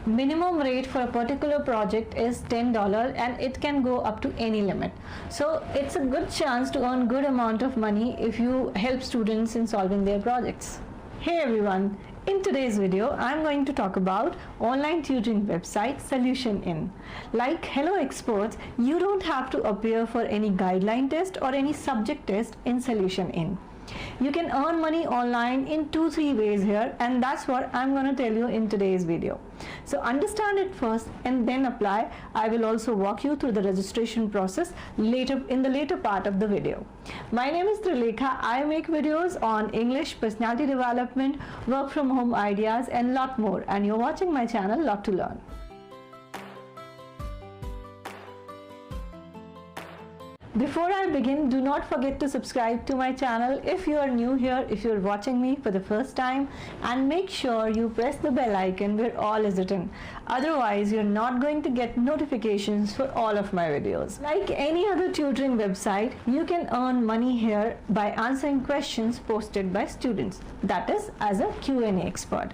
minimum rate for a particular project is $10 and it can go up to any limit. So it's a good chance to earn good amount of money if you help students in solving their projects. Hey everyone, in today's video I'm going to talk about online tutoring website SolutionIn. Like Hello Experts, you don't have to appear for any guideline test or any subject test in SolutionIn. You can earn money online in 2-3 ways here, and that's what I'm going to tell you in today's video. So understand it first and then apply. I will also walk you through the registration process later in the later part of the video. My name is Trilekha. I make videos on English, personality development, work from home ideas and lot more, and you're watching my channel Lot to Learn. Before I begin, do not forget to subscribe to my channel if you are new here, if you are watching me for the first time, and make sure you press the bell icon where all is written. Otherwise, you're not going to get notifications for all of my videos. Like any other tutoring website, you can earn money here by answering questions posted by students, that is as a Q&A expert.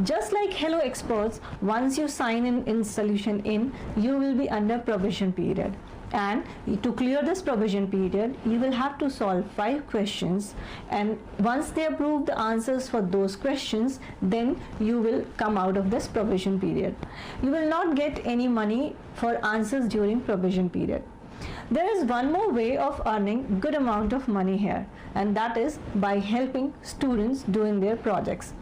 Just like Hello Experts, once you sign in SolutionIn, you will be under probation period. And to clear this probation period, you will have to solve 5 questions, and once they approve the answers for those questions, then you will come out of this probation period. You will not get any money for answers during probation period. There is one more way of earning good amount of money here, and that is by helping students doing their projects.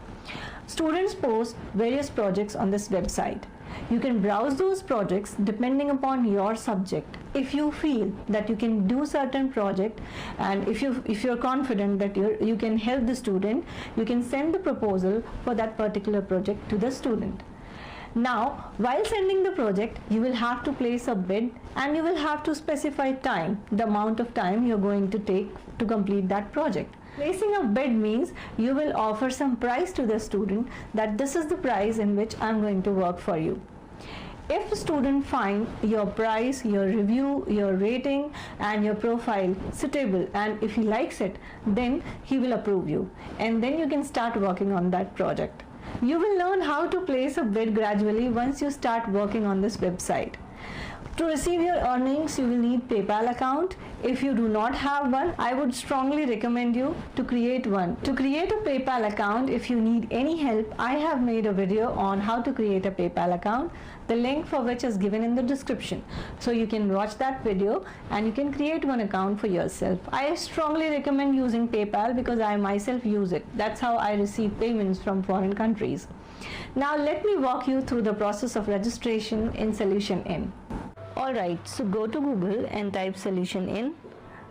Students post various projects on this website. You can browse those projects depending upon your subject. If you feel that you can do certain project, and if you're confident that you can help the student, you can send the proposal for that particular project to the student. Now, while sending the project, you will have to place a bid, and you will have to specify time, the amount of time you're going to take to complete that project. Placing a bid means you will offer some price to the student, that this is the price in which I'm going to work for you. If the student finds your price, your review, your rating and your profile suitable, and if he likes it, then he will approve you, and then you can start working on that project. You will learn how to place a bid gradually once you start working on this website. To receive your earnings, you will need PayPal account. If you do not have one, I would strongly recommend you to create one. To create a PayPal account, if you need any help, I have made a video on how to create a PayPal account, the link for which is given in the description. So you can watch that video and you can create one account for yourself. I strongly recommend using PayPal because I myself use it. That's how I receive payments from foreign countries. Now let me walk you through the process of registration in SolutionIn. Alright, so go to Google and type SolutionIn.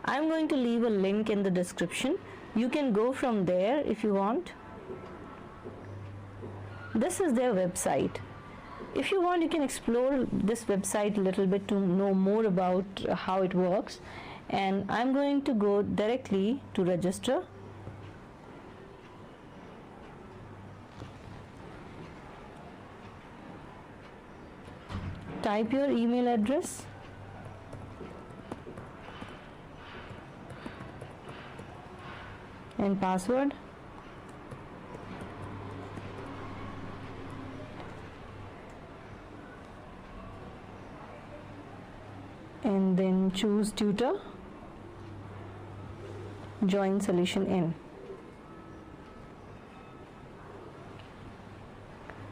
I'm going to leave a link in the description. You can go from there if you want. This is their website. If you want, you can explore this website a little bit to know more about how it works. And I'm going to go directly to register. Type your email address and password. And then choose tutor. Join SolutionIn.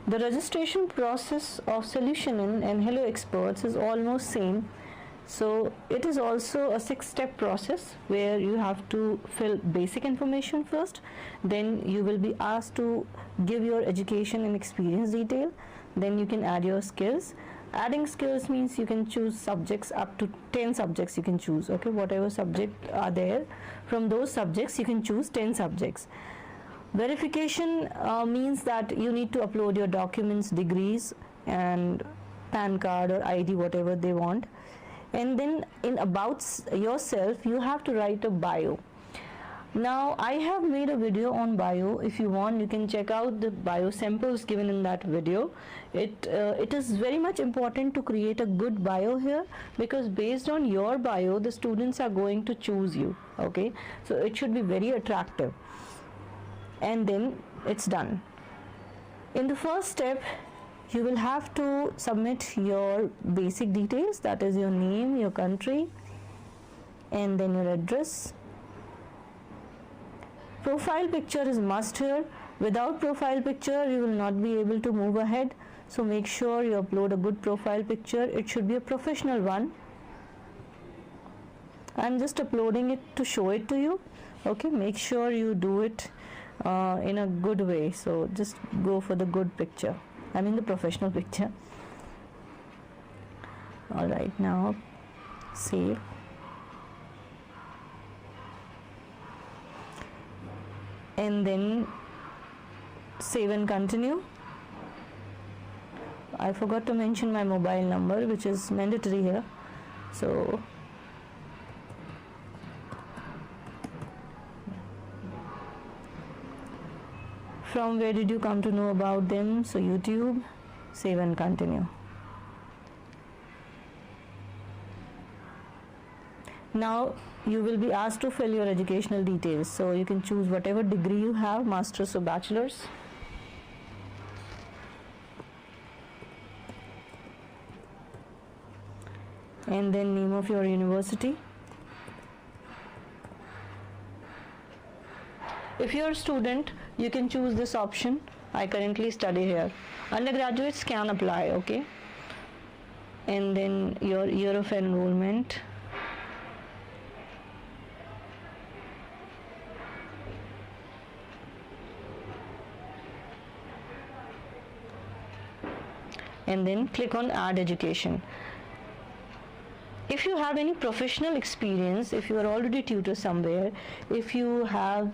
The registration process of SolutionIn and Hello Experts is almost same. So it is also a 6-step process where you have to fill basic information first, then you will be asked to give your education and experience detail, then you can add your skills. Adding skills means you can choose subjects, up to 10 subjects you can choose, okay, whatever subject are there, from those subjects you can choose 10 subjects. Verification means that you need to upload your documents, degrees and PAN card or ID, whatever they want. And then in about yourself, you have to write a bio. Now I have made a video on bio. If you want, you can check out the bio samples given in that video. It is very much important to create a good bio here, because based on your bio the students are going to choose you. Okay, so it should be very attractive, and then it's done. In the first step, you will have to submit your basic details, that is your name, your country, and then your address. Profile picture is must here. Without profile picture you will not be able to move ahead, so make sure you upload a good profile picture. It should be a professional one. I'm just uploading it to show it to you. Okay, make sure you do it in a good way, so just go for the good picture, I mean the professional picture. Alright, now save. And then save and continue. I forgot to mention my mobile number, which is mandatory here. So from where did you come to know about them? So YouTube, save and continue. Now you will be asked to fill your educational details, so you can choose whatever degree you have, master's or bachelor's. And then name of your university. If you are a student, you can choose this option. I currently study here. Undergraduates can apply, okay? And then your year of enrollment. And then click on add education. If you have any professional experience, if you are already tutor somewhere, if you have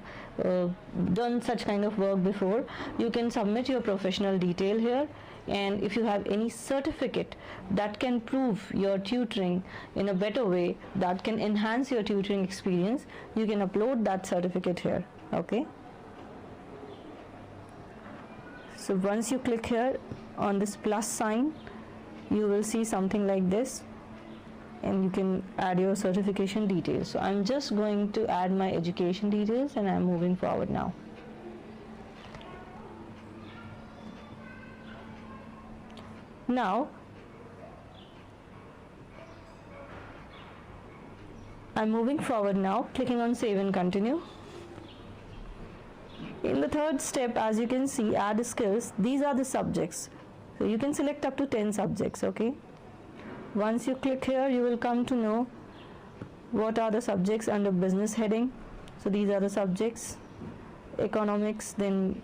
done such kind of work before, you can submit your professional detail here. And if you have any certificate that can prove your tutoring in a better way, that can enhance your tutoring experience, you can upload that certificate here. Okay, so once you click here on this plus sign, you will see something like this, and you can add your certification details. So I'm just going to add my education details, and I'm moving forward now. Now I'm moving forward now, clicking on save and continue. In the third step, as you can see, add skills, these are the subjects. So you can select up to 10 subjects, okay? Once you click here, you will come to know what are the subjects under business heading. So these are the subjects: economics, then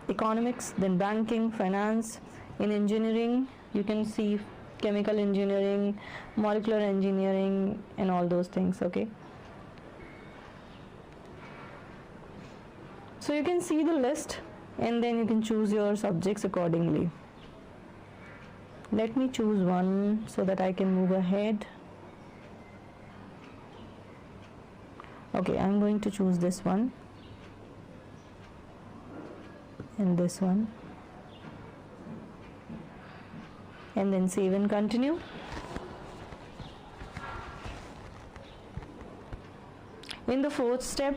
banking, finance. In engineering, you can see chemical engineering, molecular engineering, and all those things, okay? So you can see the list, and then you can choose your subjects accordingly. Let me choose one so that I can move ahead. Okay, I'm going to choose this one and this one, and then save and continue. In the fourth step,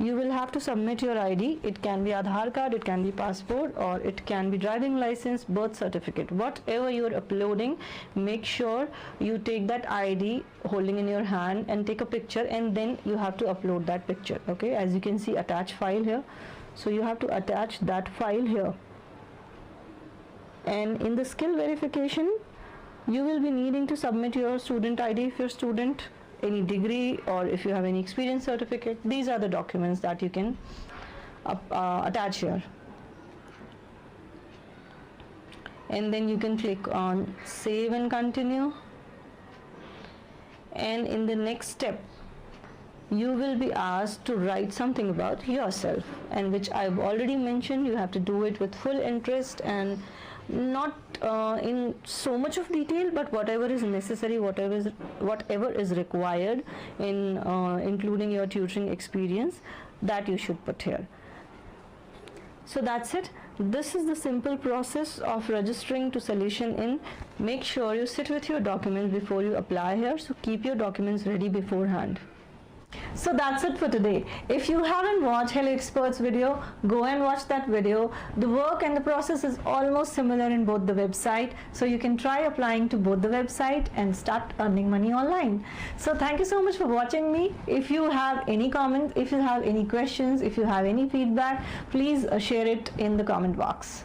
you will have to submit your ID. It can be Aadhaar card, it can be passport, or it can be driving license, birth certificate. Whatever you are uploading, make sure you take that ID holding in your hand and take a picture, and then you have to upload that picture. Okay, as you can see, attach file here. So you have to attach that file here. And in the skill verification, you will be needing to submit your student ID if you're a student, any degree, or if you have any experience certificate. These are the documents that you can attach here. And then you can click on save and continue. And in the next step, you will be asked to write something about yourself, and which I've already mentioned. You have to do it with full interest and not in so much of detail, but whatever is necessary, whatever is required in including your tutoring experience, that you should put here. So that's it. This is the simple process of registering to SolutionIn. Make sure you sit with your documents before you apply here, so keep your documents ready beforehand. So that's it for today. If you haven't watched Hello Experts video, go and watch that video. The work and the process is almost similar in both the website, so you can try applying to both the website and start earning money online. So thank you so much for watching me. If you have any comments, if you have any questions, if you have any feedback, please share it in the comment box.